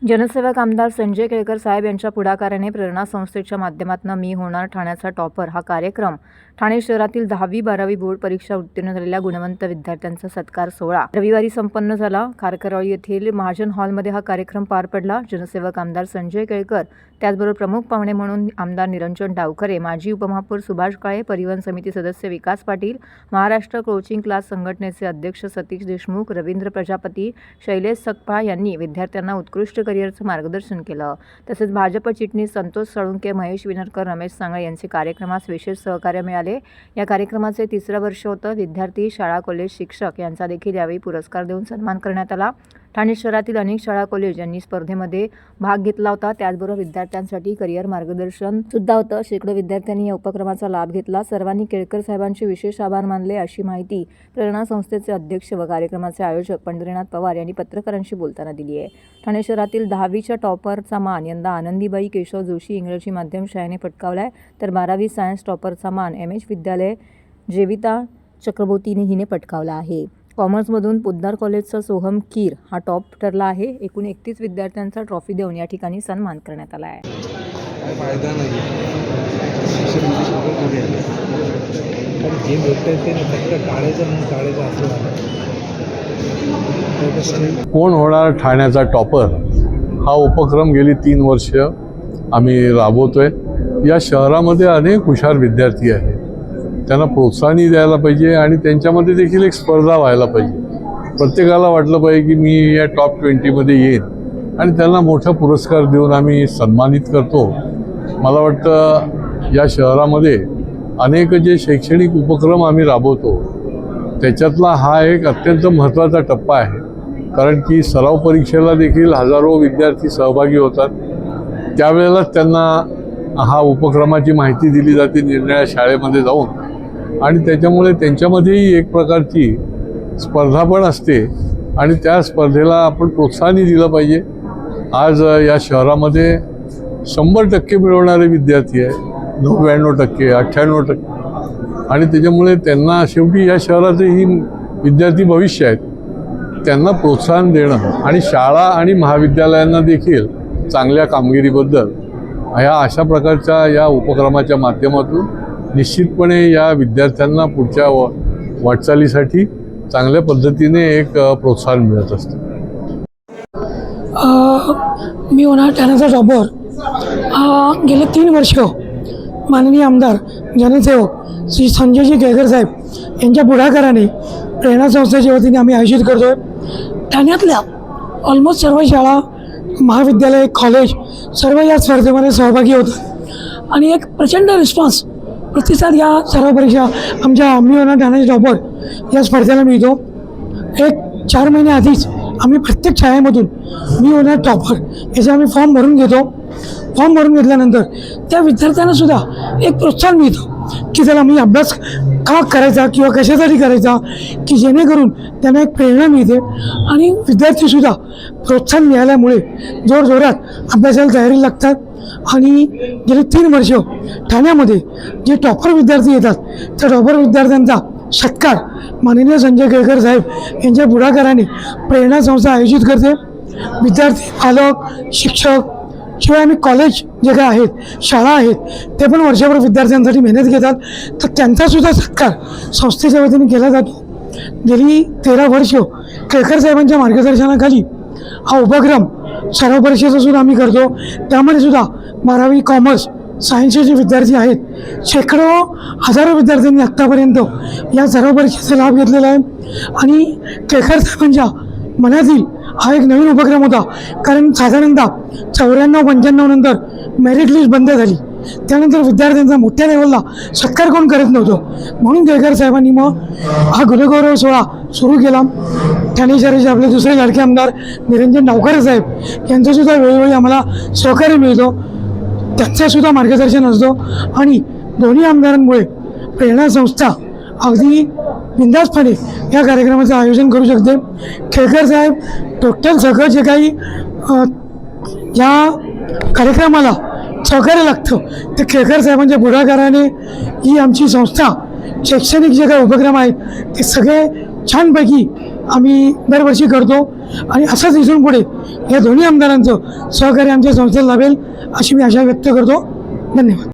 जनसेवक आमदार संजय केळकर साहेब यांच्या पुढाकाराने प्रेरणा संस्थेच्या माध्यमातून मी होणार ठाण्याचा टॉपर हा कार्यक्रम ठाणे शहरातील 10वी-12वी बोर्ड परीक्षा उत्तीर्ण झालेल्या गुणवंत विद्यार्थ्यांचा सत्कार सोहळा रविवारी संपन्न झाला। कारकरवाडी येथील महाजन हॉलमध्ये हा कार्यक्रम पार पडला। जनसेवक आमदार संजय केळकर, त्याचबरोबर प्रमुख पाहुणे म्हणून आमदार निरंजन डावखरे, माजी उपमहापौर सुभाष काळे, परिवहन समिती सदस्य विकास पाटील, महाराष्ट्र कोचिंग क्लास संघटनेचे अध्यक्ष सतीश देशमुख, रवींद्र प्रजापती, शैलेश सकपाळ यांनी विद्यार्थ्यांना उत्कृष्ट करिअरचं मार्गदर्शन केलं। तसेच भाजप चिटणीस संतोष साळुंके, महेश विनरकर, रमेश सांगळे यांचे कार्यक्रमास विशेष सहकार्य मिळाले। या कार्यक्रमाचे 3रं वर्ष होतं। विद्यार्थी, शाळा, कॉलेज, शिक्षक यांचा देखील यावेळी पुरस्कार देऊन सन्मान करण्यात आला। ठाणे शहरातील अनेक शाळा, कॉलेज यांनी स्पर्धेमध्ये भाग घेतला होता। त्याचबरोबर विद्यार्थ्यांसाठी करिअर मार्गदर्शन सुद्धा होतं। शेकडो विद्यार्थ्यांनी या उपक्रमाचा लाभ घेतला। सर्वांनी केळकर साहेबांचे विशेष आभार मानले, अशी माहिती प्रेरणा संस्थेचे अध्यक्ष व कार्यक्रमाचे आयोजक पंढरीनाथ पवार यांनी पत्रकारांशी बोलताना दिली आहे। ठाणे शहरातील 10वीच्या टॉपरचा मान यंदा आनंदीबाई केशव जोशी इंग्रजी माध्यम शाळेने पटकावलाय, तर 12वी सायन्स टॉपरचा मान एमएच विद्यालय जेविता चक्रवर्तीने हिने पटकावला आहे। कॉमर्समधून पोद्दार कॉलेजचा सोहम कीर हा टॉप ठरला आहे। एकूण 31 विद्यार्थ्यांचा ट्रॉफी देऊन या ठिकाणी सन्मान करण्यात आला आहे। काय फायदा नाही जे भेटतं ते फक्त टाळायचं म्हणून टाळायचं असं। कोण होणार ठाण्याचा टॉपर हा उपक्रम गेली 3 वर्ष आम्ही राबवतोय। या शहरामध्ये अनेक हुशार विद्यार्थी आहेत, त्यांना प्रोत्साहनही द्यायला पाहिजे आणि त्यांच्यामध्ये देखील एक स्पर्धा व्हायला पाहिजे। प्रत्येकाला वाटलं पाहिजे की मी या टॉप 20मध्ये येईन आणि त्यांना मोठा पुरस्कार देऊन आम्ही सन्मानित करतो। मला वाटतं या शहरामध्ये अनेक जे शैक्षणिक उपक्रम आम्ही राबवतो त्याच्यातला हा एक अत्यंत महत्त्वाचा टप्पा आहे, कारण की सराव परीक्षेला देखील हजारो विद्यार्थी सहभागी होतात। त्यावेळेलाच त्यांना हा उपक्रमाची माहिती दिली जाते निरनिराळ्या शाळेमध्ये जाऊन, आणि त्याच्यामुळे त्यांच्यामध्येही एक प्रकारची स्पर्धा पण असते आणि त्या स्पर्धेला आपण प्रोत्साहनही दिलं पाहिजे। आज या शहरामध्ये 100% मिळवणारे विद्यार्थी आहे, 99%, 98%, आणि त्याच्यामुळे त्यांना शेवटी या शहराचे ही विद्यार्थी भविष्य आहेत, त्यांना प्रोत्साहन देणं आणि शाळा आणि महाविद्यालयांना देखील चांगल्या कामगिरीबद्दल ह्या अशा प्रकारच्या या उपक्रमाच्या माध्यमातून निश्चितपणे या विद्यार्थ्यांना पुढच्या वाटचालीसाठी चांगल्या पद्धतीने एक प्रोत्साहन मिळत असतं। मी होणार ठाण्याचा टॉपर गेले 3 वर्ष माननीय आमदार जनसेवक श्री संजयजी केळकर साहेब यांच्या पुढाकाराने प्रेरणा संस्थेच्या वतीने आम्ही आयोजित करतो आहे। ठाण्यातल्या ऑलमोस्ट सर्व शाळा, महाविद्यालय, कॉलेज सर्व या स्पर्धेमध्ये सहभागी होतात आणि एक प्रचंड रिस्पॉन्स प्रतिसाद या सर्व परीक्षा आमच्या मी होणार ठाण्याचा टॉपर या स्पर्धेला मिळतो। एक 4 महिने आधीच आम्ही प्रत्येक शाळेमधून मी होणार टॉपर याचा आम्ही फॉर्म भरून घेतो। फॉर्म भरून घेतल्यानंतर त्या विद्यार्थ्यांना सुद्धा एक प्रोत्साहन मिळतं की त्याला मी अभ्यास का करायचा किंवा कशासाठी करायचा, की जेणेकरून त्यांना एक प्रेरणा मिळते आणि विद्यार्थीसुद्धा प्रोत्साहन मिळाल्यामुळे जोरजोरात अभ्यासाला तयारी लागतात। आणि गेली 3 वर्ष ठाण्यामध्ये जे टॉपर विद्यार्थी येतात त्या टॉपर विद्यार्थ्यांचा सत्कार माननीय संजय केळकर साहेब यांच्या पुढाकाराने प्रेरणा संस्था आयोजित करते। विद्यार्थी, पालक, शिक्षक, शिवाय आम्ही कॉलेज जे काय आहेत, शाळा आहेत, ते पण वर्षभर विद्यार्थ्यांसाठी मेहनत घेतात, तर त्यांचासुद्धा सत्कार संस्थेच्या वतीने केला जातो। गेली 13 वर्ष केळकर साहेबांच्या मार्गदर्शनाखाली हा उपक्रम सराव परीक्षेचा सुद्धा आम्ही करतो। त्यामध्ये सुद्धा 12वी कॉमर्स सायन्सचे जे विद्यार्थी आहेत, शेकडो हजारो विद्यार्थ्यांनी आत्तापर्यंत या सराव परीक्षेचा लाभ घेतलेला आहे। आणि केळकर साहेबांच्या मनातील हा एक नवीन उपक्रम होता, कारण साधारणतः 94-95 नंतर मेरिट लिस्ट बंद झाली, त्यानंतर विद्यार्थ्यांचा मोठ्या लेवलला सत्कार कोण करत नव्हतं, म्हणून केळकर साहेबांनी मग हा गुणगौरव सोहळा सुरू केला। ठाणे शहराचे आपले दुसरे लाडके आमदार निरंजन डावखरे साहेब यांचंसुद्धा वेळोवेळी आम्हाला सहकार्य मिळतो, त्यांचंसुद्धा मार्गदर्शन असतो आणि दोन्ही आमदारांमुळे प्रेरणा संस्था अगदी बिनधास्तपणे या कार्यक्रमाचं आयोजन करू शकते। केळकर साहेब टोटल सगळं जे काही या कार्यक्रमाला सहकार्य लागतं ते केळकर साहेबांच्या पुढाकाराने ही आमची संस्था शैक्षणिक जे काही उपक्रम आहेत ते सगळे छानपैकी आम्ही दरवर्षी करतो। आणि असंच इथून पुढे या दोन्ही आमदारांचं सहकार्य आमच्या संस्थेला लाभेल अशी मी आशा व्यक्त करतो. धन्यवाद.